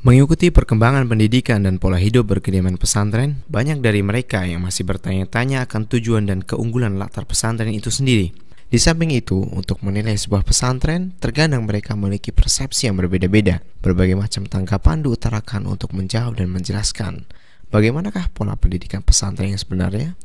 Mengikuti perkembangan pendidikan dan pola hidup berkediaman pesantren, banyak dari mereka yang masih bertanya-tanya akan tujuan dan keunggulan latar pesantren itu sendiri. Di samping itu, untuk menilai sebuah pesantren, terkadang mereka memiliki persepsi yang berbeda-beda. Berbagai macam tanggapan diutarakan untuk menjawab dan menjelaskan bagaimanakah pola pendidikan pesantren yang sebenarnya.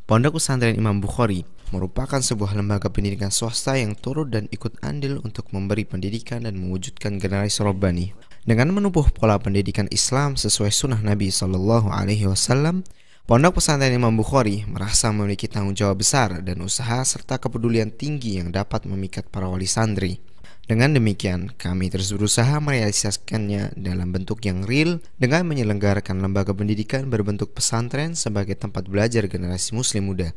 Pondok Pesantren Imam Bukhari merupakan sebuah lembaga pendidikan swasta yang turut dan ikut andil untuk memberi pendidikan dan mewujudkan generasi robbani. Dengan menempuh pola pendidikan Islam sesuai sunnah Nabi Shallallahu Alaihi Wasallam, Pondok Pesantren Imam Bukhari merasa memiliki tanggung jawab besar dan usaha serta kepedulian tinggi yang dapat memikat para wali santri. Dengan demikian, kami terus berusaha merealisasikannya dalam bentuk yang real dengan menyelenggarakan lembaga pendidikan berbentuk pesantren sebagai tempat belajar generasi muslim muda.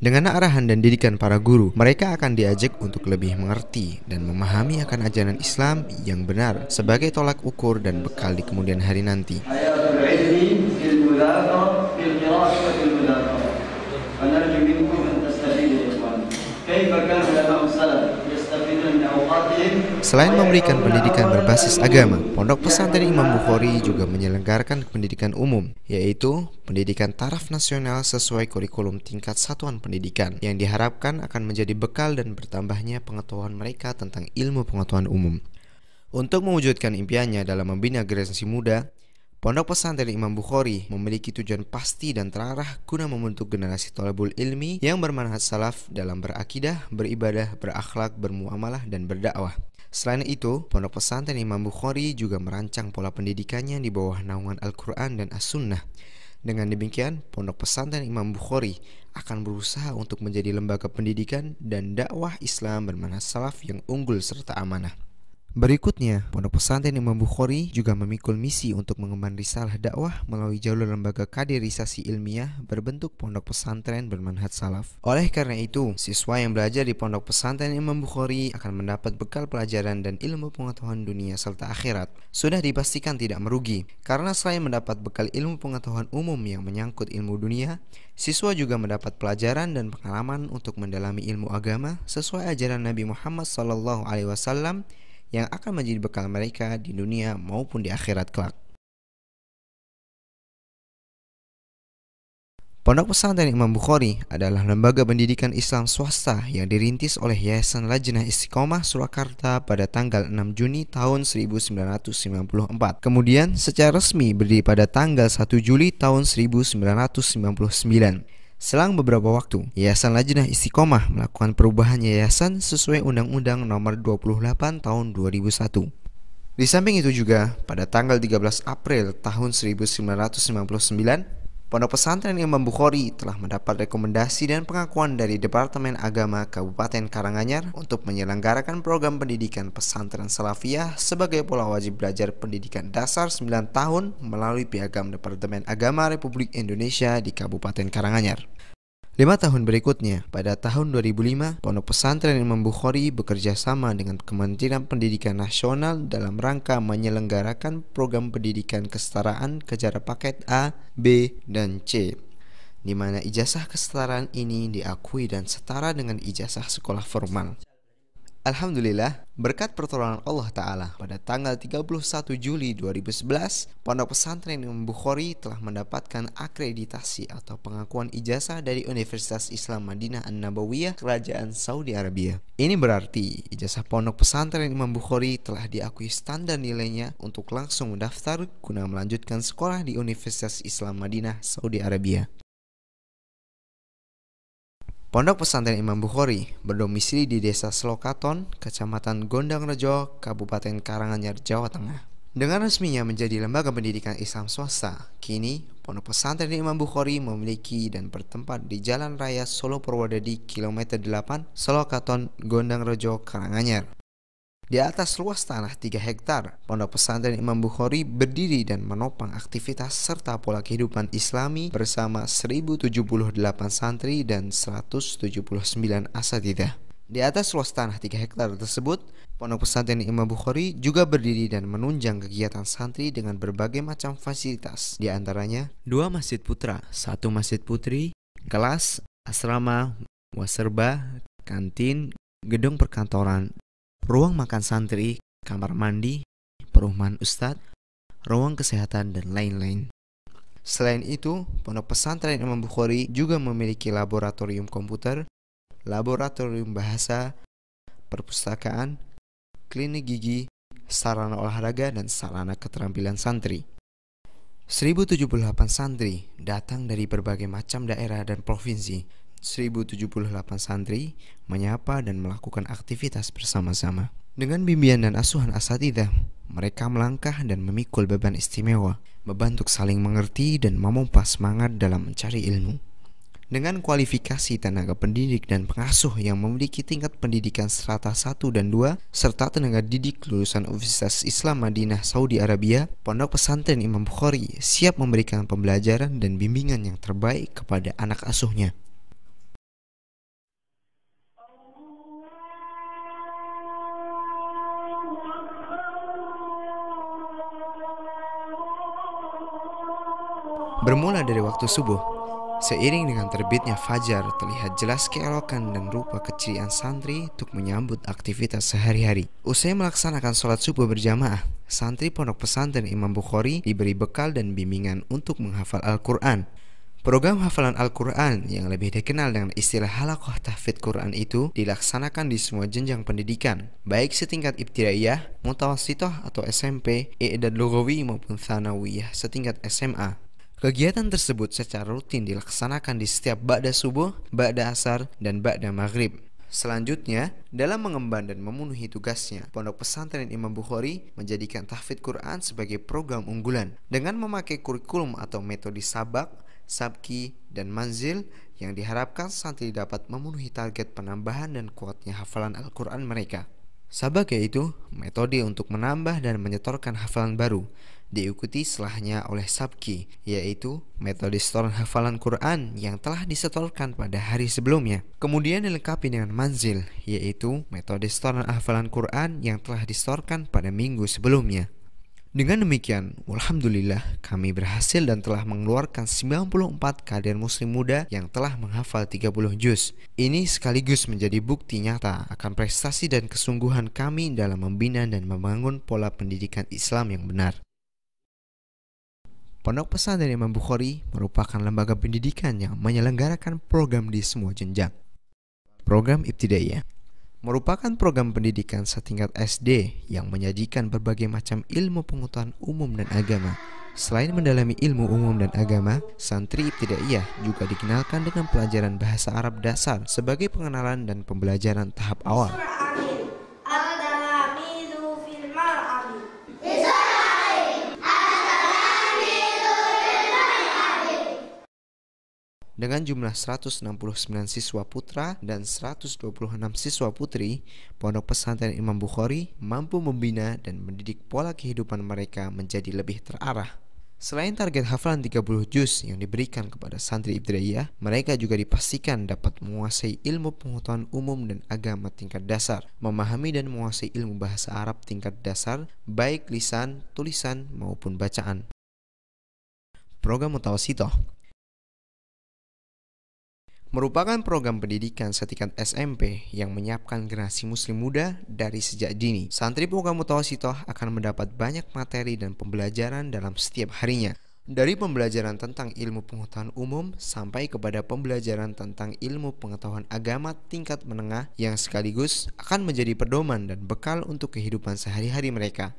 Dengan arahan dan didikan para guru, mereka akan diajak untuk lebih mengerti dan memahami akan ajaran Islam yang benar sebagai tolak ukur dan bekal di kemudian hari nanti. Selain memberikan pendidikan berbasis agama, Pondok Pesantren Imam Bukhari juga menyelenggarakan pendidikan umum, yaitu pendidikan taraf nasional sesuai kurikulum tingkat satuan pendidikan, yang diharapkan akan menjadi bekal dan bertambahnya pengetahuan mereka tentang ilmu pengetahuan umum. Untuk mewujudkan impiannya dalam membina generasi muda, Pondok Pesantren Imam Bukhari memiliki tujuan pasti dan terarah guna membentuk generasi thalabul ilmi yang bermanhaj salaf dalam berakidah, beribadah, berakhlak, bermuamalah, dan berdakwah. Selain itu, Pondok Pesantren Imam Bukhari juga merancang pola pendidikannya di bawah naungan Al-Quran dan As-Sunnah. Dengan demikian, Pondok Pesantren Imam Bukhari akan berusaha untuk menjadi lembaga pendidikan dan dakwah Islam bermanhaj salaf yang unggul serta amanah. Berikutnya, Pondok Pesantren Imam Bukhari juga memikul misi untuk mengemban risalah dakwah melalui jalur lembaga kaderisasi ilmiah berbentuk pondok pesantren bermanhaj salaf. Oleh karena itu, siswa yang belajar di Pondok Pesantren Imam Bukhari akan mendapat bekal pelajaran dan ilmu pengetahuan dunia serta akhirat. Sudah dipastikan tidak merugi, karena selain mendapat bekal ilmu pengetahuan umum yang menyangkut ilmu dunia, siswa juga mendapat pelajaran dan pengalaman untuk mendalami ilmu agama sesuai ajaran Nabi Muhammad SAW yang akan menjadi bekal mereka di dunia maupun di akhirat kelak. Pondok Pesantren Imam Bukhari adalah lembaga pendidikan Islam swasta yang dirintis oleh Yayasan Lajnah Istiqomah Surakarta pada tanggal 6 Juni tahun 1994. Kemudian secara resmi berdiri pada tanggal 1 Juli tahun 1999. Selang beberapa waktu, Yayasan Lajnah Istiqomah melakukan perubahan yayasan sesuai Undang-Undang Nomor 28 Tahun 2001. Di samping itu juga, pada tanggal 13 April tahun 1999, Pondok Pesantren Imam Bukhari telah mendapat rekomendasi dan pengakuan dari Departemen Agama Kabupaten Karanganyar untuk menyelenggarakan program pendidikan pesantren salafiyah sebagai pola wajib belajar pendidikan dasar 9 tahun melalui Piagam Departemen Agama Republik Indonesia di Kabupaten Karanganyar. 5 tahun berikutnya, pada tahun 2005, Pondok Pesantren Imam Bukhari bekerja sama dengan Kementerian Pendidikan Nasional dalam rangka menyelenggarakan program pendidikan kesetaraan kejar paket A, B, dan C, di mana ijazah kesetaraan ini diakui dan setara dengan ijazah sekolah formal. Alhamdulillah, berkat pertolongan Allah Ta'ala, pada tanggal 31 Juli 2011, Pondok Pesantren Imam Bukhari telah mendapatkan akreditasi atau pengakuan ijazah dari Universitas Islam Madinah An-Nabawiyah Kerajaan Saudi Arabia. Ini berarti ijazah Pondok Pesantren Imam Bukhari telah diakui standar nilainya untuk langsung mendaftar guna melanjutkan sekolah di Universitas Islam Madinah Saudi Arabia. Pondok Pesantren Imam Bukhari berdomisili di Desa Selokaton, Kecamatan Gondangrejo, Kabupaten Karanganyar, Jawa Tengah. Dengan resminya menjadi lembaga pendidikan Islam swasta, kini Pondok Pesantren Imam Bukhari memiliki dan bertempat di Jalan Raya Solo Purwodadi kilometer 8, Selokaton, Gondangrejo, Karanganyar. Di atas luas tanah 3 hektar, Pondok Pesantren Imam Bukhari berdiri dan menopang aktivitas serta pola kehidupan Islami bersama 1078 santri dan 179 asatidzah. Di atas luas tanah 3 hektar tersebut, Pondok Pesantren Imam Bukhari juga berdiri dan menunjang kegiatan santri dengan berbagai macam fasilitas, di antaranya 2 masjid putra, 1 masjid putri, kelas, asrama, waserba, kantin, gedung perkantoran, ruang makan santri, kamar mandi, perumahan ustadz, ruang kesehatan, dan lain-lain. Selain itu, Pondok Pesantren Imam Bukhari juga memiliki laboratorium komputer, laboratorium bahasa, perpustakaan, klinik gigi, sarana olahraga, dan sarana keterampilan santri. 1078 santri datang dari berbagai macam daerah dan provinsi. 1078 santri menyapa dan melakukan aktivitas bersama-sama. Dengan bimbingan dan asuhan asatidzah, mereka melangkah dan memikul beban istimewa, membantu saling mengerti dan memompa semangat dalam mencari ilmu. Dengan kualifikasi tenaga pendidik dan pengasuh yang memiliki tingkat pendidikan strata 1 dan 2, serta tenaga didik lulusan Universitas Islam Madinah Saudi Arabia, Pondok Pesantren Imam Bukhari siap memberikan pembelajaran dan bimbingan yang terbaik kepada anak asuhnya. Bermula dari waktu subuh, seiring dengan terbitnya fajar, terlihat jelas keelokan dan rupa keceriaan santri untuk menyambut aktivitas sehari-hari. Usai melaksanakan sholat subuh berjamaah, santri Pondok Pesantren Imam Bukhari diberi bekal dan bimbingan untuk menghafal Al-Quran. Program hafalan Al-Quran yang lebih dikenal dengan istilah halaqah tahfidz Quran itu dilaksanakan di semua jenjang pendidikan, baik setingkat ibtidaiyah, mutawassithah atau SMP, i'dad lughawi maupun tsanawiyah setingkat SMA. Kegiatan tersebut secara rutin dilaksanakan di setiap ba'da subuh, ba'da asar, dan ba'da maghrib. Selanjutnya, dalam mengemban dan memenuhi tugasnya, Pondok Pesantren Imam Bukhari menjadikan tahfidz Quran sebagai program unggulan dengan memakai kurikulum atau metode sabak, sabki, dan manzil yang diharapkan santri dapat memenuhi target penambahan dan kuatnya hafalan Al-Quran mereka. Sabak yaitu metode untuk menambah dan menyetorkan hafalan baru, diikuti setelahnya oleh sabki, yaitu metode setoran hafalan Quran yang telah disetorkan pada hari sebelumnya. Kemudian dilengkapi dengan manzil, yaitu metode setoran hafalan Quran yang telah disetorkan pada minggu sebelumnya. Dengan demikian, alhamdulillah kami berhasil dan telah mengeluarkan 94 kader muslim muda yang telah menghafal 30 juz. Ini sekaligus menjadi bukti nyata akan prestasi dan kesungguhan kami dalam membina dan membangun pola pendidikan Islam yang benar. Pondok Pesantren Imam Bukhari merupakan lembaga pendidikan yang menyelenggarakan program di semua jenjang. Program Ibtidaiyah merupakan program pendidikan setingkat SD yang menyajikan berbagai macam ilmu pengetahuan umum dan agama. Selain mendalami ilmu umum dan agama, santri Ibtidaiyah juga dikenalkan dengan pelajaran bahasa Arab dasar sebagai pengenalan dan pembelajaran tahap awal. Dengan jumlah 169 siswa putra dan 126 siswa putri, Pondok Pesantren Imam Bukhari mampu membina dan mendidik pola kehidupan mereka menjadi lebih terarah. Selain target hafalan 30 juz yang diberikan kepada santri Ibtidaiyah, mereka juga dipastikan dapat menguasai ilmu pengetahuan umum dan agama tingkat dasar, memahami dan menguasai ilmu bahasa Arab tingkat dasar, baik lisan, tulisan, maupun bacaan. Program Mutawassithah merupakan program pendidikan setingkat SMP yang menyiapkan generasi muslim muda dari sejak dini. Santri program Mutawassithah akan mendapat banyak materi dan pembelajaran dalam setiap harinya. Dari pembelajaran tentang ilmu pengetahuan umum sampai kepada pembelajaran tentang ilmu pengetahuan agama tingkat menengah yang sekaligus akan menjadi pedoman dan bekal untuk kehidupan sehari-hari mereka.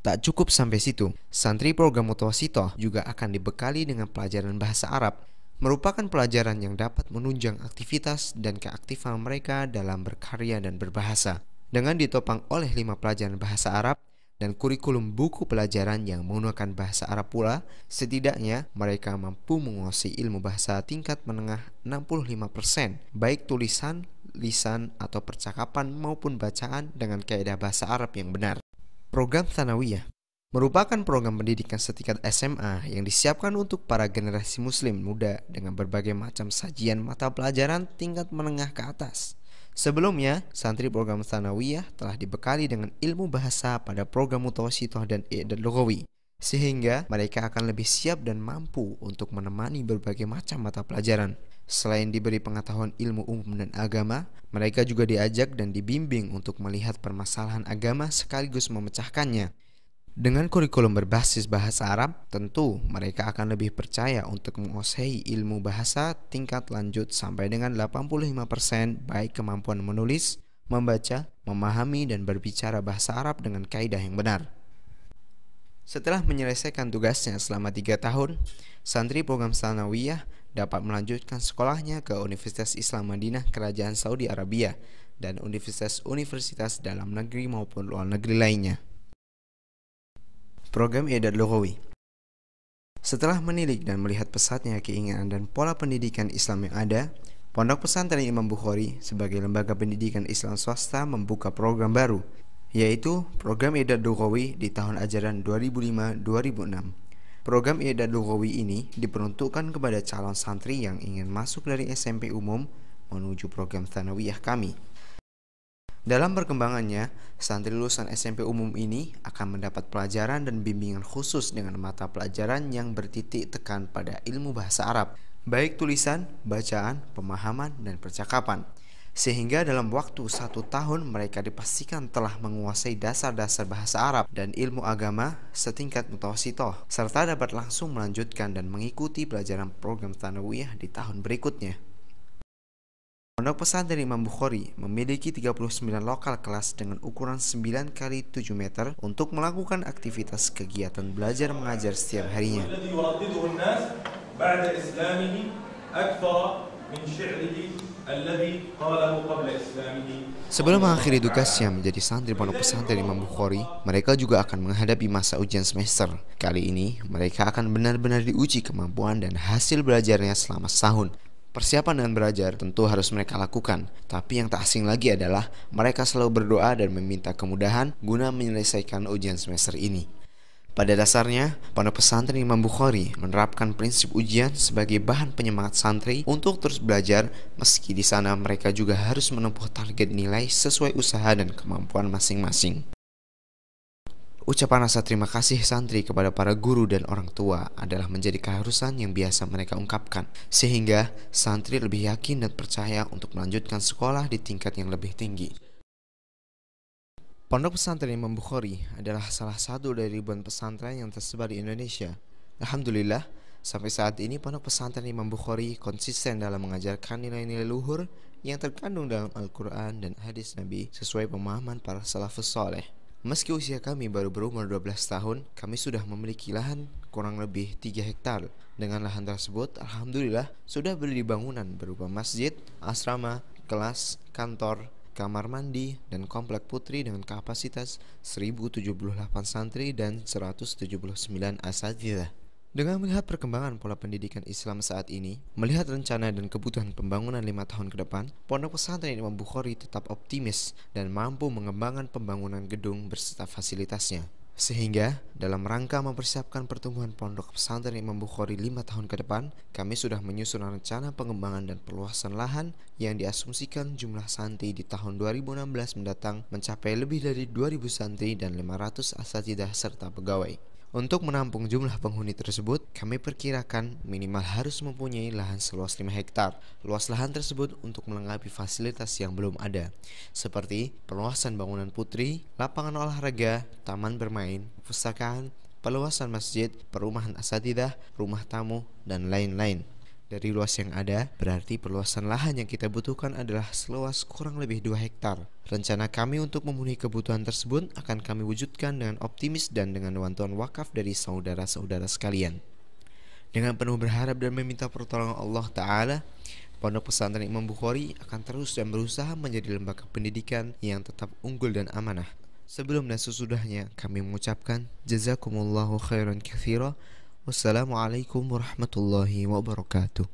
Tak cukup sampai situ, santri program Mutawassithah juga akan dibekali dengan pelajaran bahasa Arab, merupakan pelajaran yang dapat menunjang aktivitas dan keaktifan mereka dalam berkarya dan berbahasa. Dengan ditopang oleh 5 pelajaran bahasa Arab dan kurikulum buku pelajaran yang menggunakan bahasa Arab pula, setidaknya mereka mampu menguasai ilmu bahasa tingkat menengah 65%, baik tulisan, lisan, atau percakapan maupun bacaan dengan kaidah bahasa Arab yang benar. Program Tsanawiyah merupakan program pendidikan setingkat SMA yang disiapkan untuk para generasi muslim muda dengan berbagai macam sajian mata pelajaran tingkat menengah ke atas. Sebelumnya, santri program Tsanawiyah telah dibekali dengan ilmu bahasa pada program Mutawassithah dan i'dad lughawi, sehingga mereka akan lebih siap dan mampu untuk menemani berbagai macam mata pelajaran. Selain diberi pengetahuan ilmu umum dan agama, mereka juga diajak dan dibimbing untuk melihat permasalahan agama sekaligus memecahkannya. Dengan kurikulum berbasis bahasa Arab, tentu mereka akan lebih percaya untuk menguasai ilmu bahasa tingkat lanjut sampai dengan 85% baik kemampuan menulis, membaca, memahami, dan berbicara bahasa Arab dengan kaidah yang benar. Setelah menyelesaikan tugasnya selama 3 tahun, santri program Tsanawiyah dapat melanjutkan sekolahnya ke Universitas Islam Madinah Kerajaan Saudi Arabia dan universitas-universitas dalam negeri maupun luar negeri lainnya. Program I'dad Lughawi. Setelah menilik dan melihat pesatnya keinginan dan pola pendidikan Islam yang ada, Pondok Pesantren Imam Bukhari sebagai lembaga pendidikan Islam swasta membuka program baru, yaitu program I'dad Lughawi di tahun ajaran 2005-2006. Program I'dad Lughawi ini diperuntukkan kepada calon santri yang ingin masuk dari SMP umum menuju program Tsanawiyah kami. Dalam perkembangannya, santri lulusan SMP umum ini akan mendapat pelajaran dan bimbingan khusus dengan mata pelajaran yang bertitik tekan pada ilmu bahasa Arab, baik tulisan, bacaan, pemahaman, dan percakapan. Sehingga dalam waktu 1 tahun mereka dipastikan telah menguasai dasar-dasar bahasa Arab dan ilmu agama setingkat mutawasitoh, serta dapat langsung melanjutkan dan mengikuti pelajaran program Tsanawiyah di tahun berikutnya. Pondok Pesantren Imam Bukhari memiliki 39 lokal kelas dengan ukuran 9 kali 7 meter untuk melakukan aktivitas kegiatan belajar mengajar setiap harinya. Sebelum mengakhiri tugasnya menjadi santri Pondok Pesantren Imam Bukhari, mereka juga akan menghadapi masa ujian semester. Kali ini, mereka akan benar-benar diuji kemampuan dan hasil belajarnya selama setahun. Persiapan dengan belajar tentu harus mereka lakukan, tapi yang tak asing lagi adalah mereka selalu berdoa dan meminta kemudahan guna menyelesaikan ujian semester ini. Pada dasarnya, Pondok Pesantren Imam Bukhari menerapkan prinsip ujian sebagai bahan penyemangat santri untuk terus belajar, meski di sana mereka juga harus menempuh target nilai sesuai usaha dan kemampuan masing-masing. Ucapan rasa terima kasih santri kepada para guru dan orang tua adalah menjadi keharusan yang biasa mereka ungkapkan, sehingga santri lebih yakin dan percaya untuk melanjutkan sekolah di tingkat yang lebih tinggi. Pondok Pesantren Imam Bukhari adalah salah satu dari ribuan pesantren yang tersebar di Indonesia. Alhamdulillah, sampai saat ini Pondok Pesantren Imam Bukhari konsisten dalam mengajarkan nilai-nilai luhur yang terkandung dalam Al-Quran dan hadis Nabi sesuai pemahaman para salafus saleh. Meski usia kami baru berumur 12 tahun, kami sudah memiliki lahan kurang lebih 3 hektar. Dengan lahan tersebut, alhamdulillah sudah berdiri bangunan berupa masjid, asrama, kelas, kantor, kamar mandi, dan komplek putri dengan kapasitas 1078 santri dan 179 asatidzah. Dengan melihat perkembangan pola pendidikan Islam saat ini, melihat rencana dan kebutuhan pembangunan 5 tahun ke depan, Pondok Pesantren Imam Bukhari tetap optimis dan mampu mengembangkan pembangunan gedung beserta fasilitasnya. Sehingga, dalam rangka mempersiapkan pertumbuhan Pondok Pesantren Imam Bukhari 5 tahun ke depan, kami sudah menyusun rencana pengembangan dan perluasan lahan yang diasumsikan jumlah santri di tahun 2016 mendatang mencapai lebih dari 2.000 santri dan 500 asatidzah serta pegawai. Untuk menampung jumlah penghuni tersebut, kami perkirakan minimal harus mempunyai lahan seluas 5 hektar. Luas lahan tersebut untuk melengkapi fasilitas yang belum ada, seperti perluasan bangunan putri, lapangan olahraga, taman bermain, perpustakaan, perluasan masjid, perumahan asatidzah, rumah tamu, dan lain-lain. Dari luas yang ada, berarti perluasan lahan yang kita butuhkan adalah seluas kurang lebih 2 hektar. Rencana kami untuk memenuhi kebutuhan tersebut akan kami wujudkan dengan optimis dan dengan bantuan wakaf dari saudara-saudara sekalian. Dengan penuh berharap dan meminta pertolongan Allah Ta'ala, Pondok Pesantren Imam Bukhari akan terus dan berusaha menjadi lembaga pendidikan yang tetap unggul dan amanah. Sebelum dan sesudahnya, kami mengucapkan Jazakumullahu khairan katsira. Wassalamualaikum warahmatullahi wabarakatuh.